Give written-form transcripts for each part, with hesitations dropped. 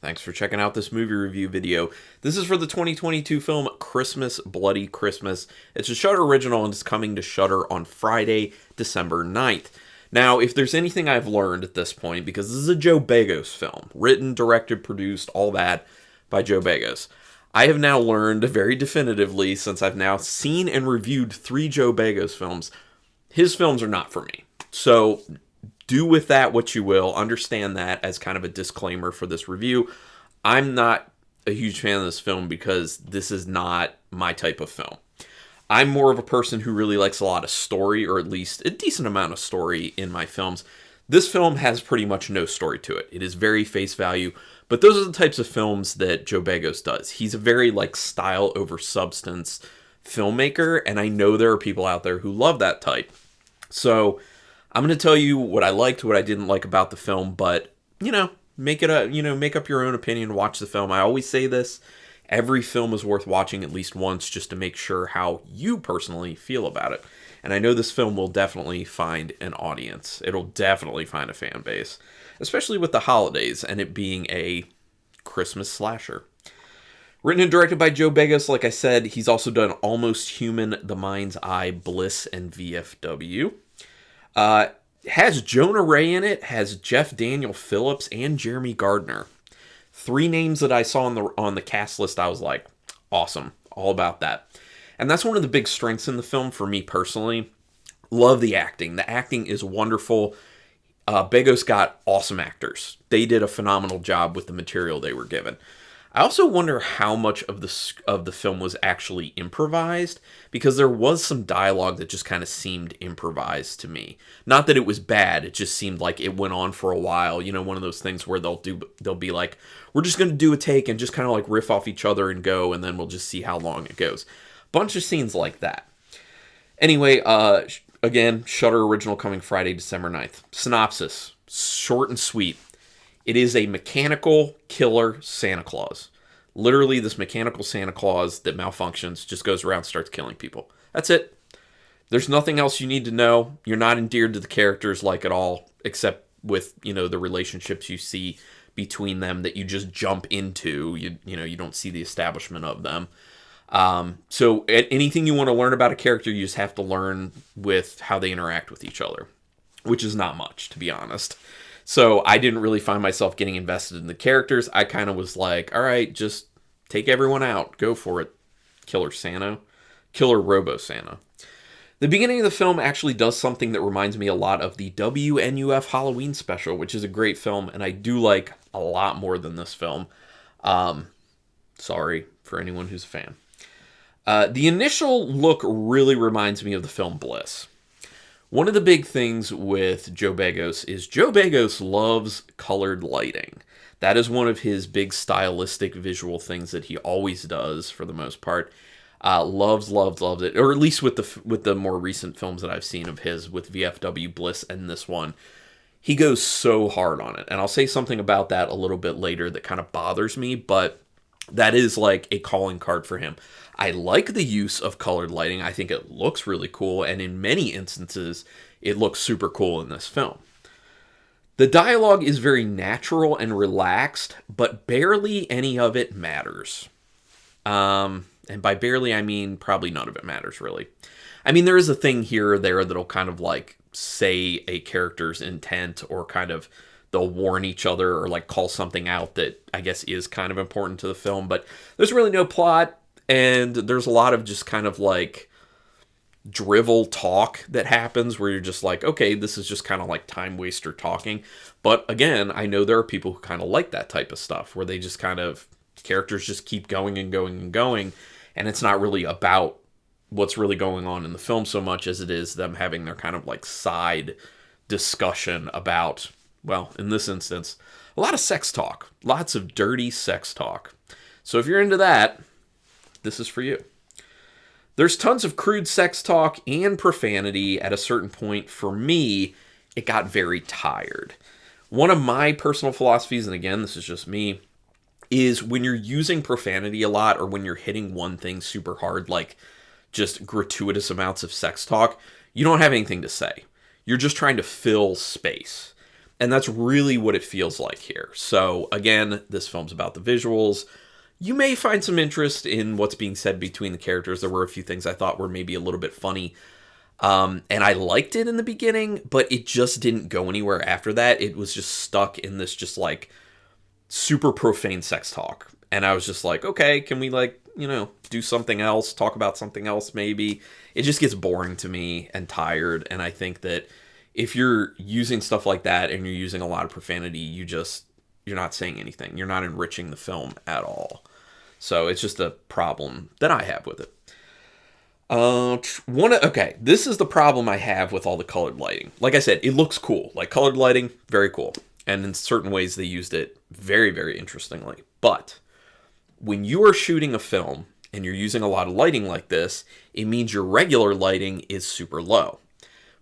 Thanks for checking out this movie review video. This is for the 2022 film Christmas, Bloody Christmas. It's a Shudder original and it's coming to Shudder on Friday, December 9th. Now, if there's anything I've learned at this point, because this is a Joe Begos film, written, directed, produced, all that by Joe Begos, I have now learned very definitively, since I've now seen and reviewed 3 Joe Begos films, his films are not for me. So do with that what you will. Understand that as kind of a disclaimer for this review. I'm not a huge fan of this film because this is not my type of film. I'm more of a person who really likes a lot of story, or at least a decent amount of story in my films. This film has pretty much no story to it. It is very face value, but those are the types of films that Joe Begos does. He's a very style over substance filmmaker, and I know there are people out there who love that type. So I'm going to tell you what I liked, what I didn't like about the film, but, make up your own opinion, watch the film. I always say this, every film is worth watching at least once just to make sure how you personally feel about it. And I know this film will definitely find an audience. It'll definitely find a fan base, especially with the holidays and it being a Christmas slasher. Written and directed by Joe Begos, like I said, he's also done Almost Human, The Mind's Eye, Bliss, and VFW. Has Jonah Ray in it, has Jeff Daniel Phillips, and Jeremy Gardner. 3 names that I saw on the cast list, I was like, awesome, all about that. And that's one of the big strengths in the film for me personally. Love the acting. The acting is wonderful. Begos got awesome actors. They did a phenomenal job with the material they were given. I also wonder how much of the film was actually improvised, because there was some dialogue that just kind of seemed improvised to me. Not that it was bad, it just seemed like it went on for a while. One of those things where they'll be like, we're just going to do a take and just kind of riff off each other and go, and then we'll just see how long it goes. Bunch of scenes like that. Anyway, again, Shudder original coming Friday, December 9th. Synopsis, short and sweet. It is a mechanical killer Santa Claus. Literally, this mechanical Santa Claus that malfunctions just goes around and starts killing people. That's it. There's nothing else you need to know. You're not endeared to the characters at all, except with, the relationships you see between them that you just jump into. You don't see the establishment of them. So anything you want to learn about a character, you just have to learn with how they interact with each other, which is not much, to be honest. So I didn't really find myself getting invested in the characters. I kind of was like, all right, just take everyone out. Go for it. Killer Robo Santa. The beginning of the film actually does something that reminds me a lot of the WNUF Halloween special, which is a great film, and I do like a lot more than this film. Sorry for anyone who's a fan. The initial look really reminds me of the film Bliss. One of the big things with Joe Begos is Joe Begos loves colored lighting. That is one of his big stylistic visual things that he always does for the most part. Loves it, or at least with the more recent films that I've seen of his, with VFW, Bliss, and this one. He goes so hard on it, and I'll say something about that a little bit later that kind of bothers me, but that is a calling card for him. I like the use of colored lighting. I think it looks really cool, and in many instances, it looks super cool in this film. The dialogue is very natural and relaxed, but barely any of it matters. And by barely, I mean probably none of it matters, really. I mean, there is a thing here or there that'll kind of say a character's intent, or kind of they'll warn each other, or call something out that I guess is kind of important to the film, but there's really no plot. And there's a lot of just kind of drivel talk that happens where you're just okay, this is just kind of time waster talking. But again, I know there are people who kind of like that type of stuff where they just kind of, characters just keep going and going and going. And it's not really about what's really going on in the film so much as it is them having their kind of side discussion about, well, in this instance, a lot of sex talk, lots of dirty sex talk. So if you're into that, this is for you. There's tons of crude sex talk and profanity. At a certain point, for me, it got very tired. One of my personal philosophies, and again, this is just me, is when you're using profanity a lot, or when you're hitting one thing super hard, just gratuitous amounts of sex talk, you don't have anything to say. You're just trying to fill space. And that's really what it feels like here. So again, this film's about the visuals. You may find some interest in what's being said between the characters. There were a few things I thought were maybe a little bit funny. And I liked it in the beginning, but it just didn't go anywhere after that. It was just stuck in this just like super profane sex talk. And I was just like, okay, can we like, do something else, talk about something else maybe? It just gets boring to me and tired. And I think that if you're using stuff like that and you're using a lot of profanity, you're not saying anything. You're not enriching the film at all. So it's just a problem that I have with it. Okay, this is the problem I have with all the colored lighting. Like I said, it looks cool. Like colored lighting, very cool. And in certain ways, they used it very, very interestingly. But when you are shooting a film and you're using a lot of lighting like this, it means your regular lighting is super low.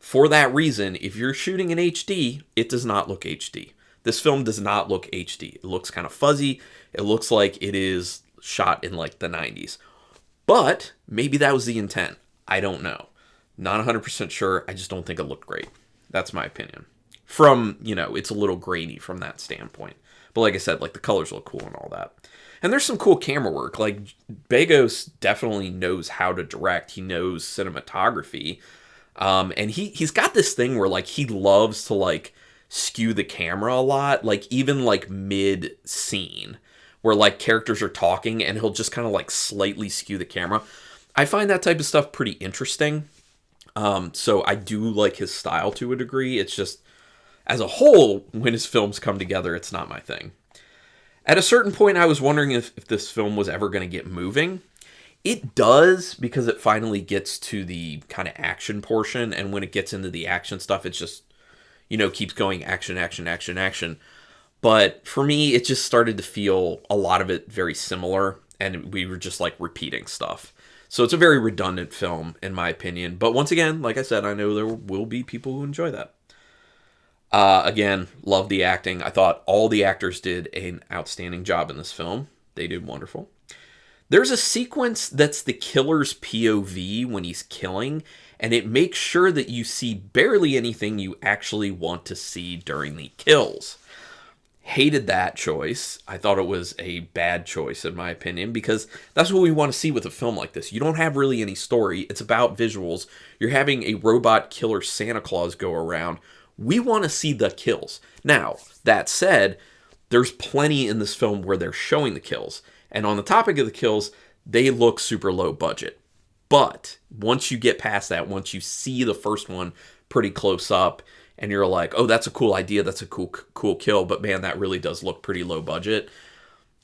For that reason, if you're shooting in HD, it does not look HD. This film does not look HD. It looks kind of fuzzy. It looks like it is shot in like the 90s. But maybe that was the intent. I don't know. Not 100% sure. I just don't think it looked great. That's my opinion. From, it's a little grainy from that standpoint. But like I said, like the colors look cool and all that. And there's some cool camera work. Like Begos definitely knows how to direct. He knows cinematography. And he's got this thing where like he loves to like skew the camera a lot. Like even like mid scene where like characters are talking and he'll just kind of like slightly skew the camera. I find that type of stuff pretty interesting. So I do like his style to a degree. It's just, as a whole, when his films come together, it's not my thing. At a certain point, I was wondering if this film was ever going to get moving. It does, because it finally gets to the kind of action portion. And when it gets into the action stuff, it's just, keeps going action, action, action, action. But for me, it just started to feel a lot of it very similar, and we were just like repeating stuff. So it's a very redundant film, in my opinion. But once again, like I said, I know there will be people who enjoy that. Again, love the acting. I thought all the actors did an outstanding job in this film. They did wonderful. There's a sequence that's the killer's POV when he's killing, and it makes sure that you see barely anything you actually want to see during the kills. Hated that choice. I thought it was a bad choice, in my opinion, because that's what we want to see with a film like this. You don't have really any story. It's about visuals. You're having a robot killer Santa Claus go around. We want to see the kills. Now, that said, there's plenty in this film where they're showing the kills. And on the topic of the kills, they look super low budget. But once you get past that, once you see the first one pretty close up, and you're like, oh, that's a cool idea, that's a cool kill, but man, that really does look pretty low budget,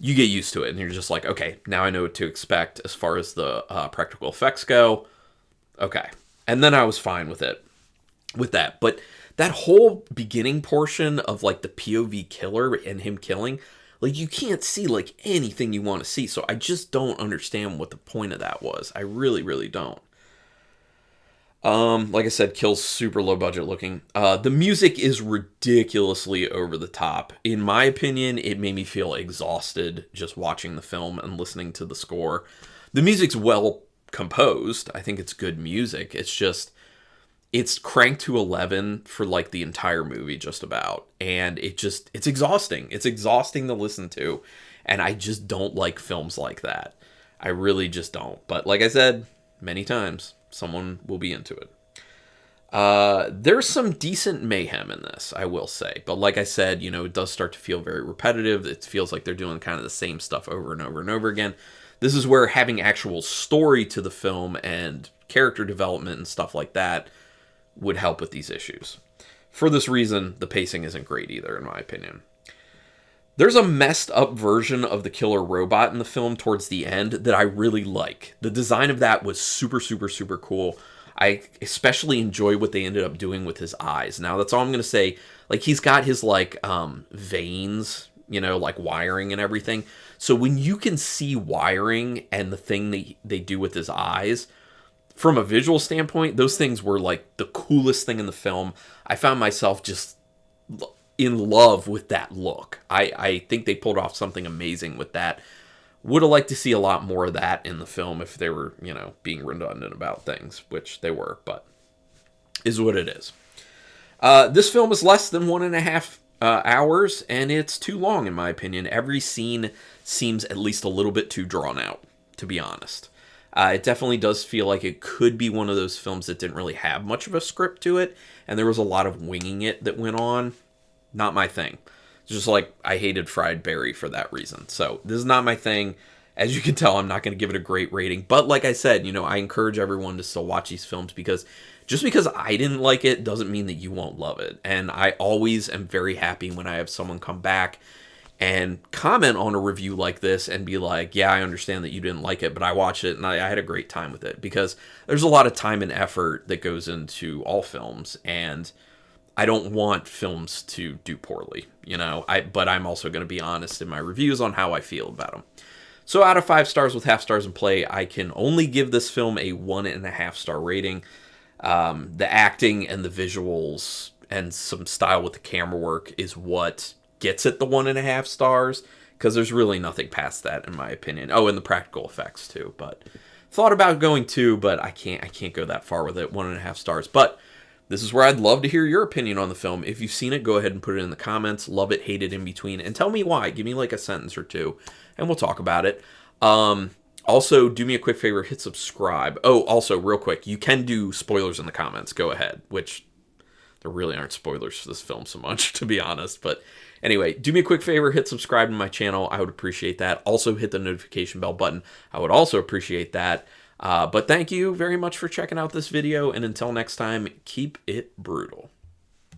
you get used to it, and you're just like, okay, now I know what to expect as far as the practical effects go. Okay. And then I was fine with that. But that whole beginning portion of like the POV killer and him killing, like you can't see like anything you want to see. So I just don't understand what the point of that was. I really, really don't. Like I said, kills super low budget looking. The music is ridiculously over the top. In my opinion, it made me feel exhausted just watching the film and listening to the score. The music's well composed. I think it's good music. It's just, it's cranked to 11 for like the entire movie just about. And it's exhausting. It's exhausting to listen to. And I just don't like films like that. I really just don't. But like I said many times, someone will be into it. There's some decent mayhem in this, I will say. But like I said, it does start to feel very repetitive. It feels like they're doing kind of the same stuff over and over and over again. This is where having actual story to the film and character development and stuff like that would help with these issues. For this reason, the pacing isn't great either, in my opinion. There's a messed up version of the killer robot in the film towards the end that I really like. The design of that was super, super, super cool. I especially enjoy what they ended up doing with his eyes. Now, that's all I'm going to say. Like, he's got his, like, veins, like wiring and everything. So when you can see wiring and the thing that they do with his eyes, from a visual standpoint, those things were, like, the coolest thing in the film. I found myself just in love with that look. I think they pulled off something amazing with that. Would have liked to see a lot more of that in the film if they were, being redundant about things, which they were, but is what it is. This film is less than 1.5 hours, and it's too long in my opinion. Every scene seems at least a little bit too drawn out, to be honest. It definitely does feel like it could be one of those films that didn't really have much of a script to it, and there was a lot of winging it that went on. Not my thing. It's just like, I hated Fried Berry for that reason. So this is not my thing. As you can tell, I'm not going to give it a great rating. But like I said, I encourage everyone to still watch these films, because just because I didn't like it doesn't mean that you won't love it. And I always am very happy when I have someone come back and comment on a review like this and be like, yeah, I understand that you didn't like it, but I watched it and I had a great time with it. Because there's a lot of time and effort that goes into all films, and I don't want films to do poorly, but I'm also going to be honest in my reviews on how I feel about them. So out of 5 stars with half stars in play, I can only give this film a 1.5 star rating. The acting and the visuals and some style with the camera work is what gets it the 1.5 stars, because there's really nothing past that in my opinion. Oh, and the practical effects too, but thought about going 2, but I can't go that far with it. 1.5 stars. But this is where I'd love to hear your opinion on the film. If you've seen it, go ahead and put it in the comments. Love it, hate it, in between, and tell me why. Give me like a sentence or two and we'll talk about it. Also, do me a quick favor, hit subscribe. Oh, also, real quick, you can do spoilers in the comments. Go ahead, which there really aren't spoilers for this film so much, to be honest. But anyway, do me a quick favor, hit subscribe to my channel. I would appreciate that. Also, hit the notification bell button. I would also appreciate that. But thank you very much for checking out this video, and until next time, keep it brutal.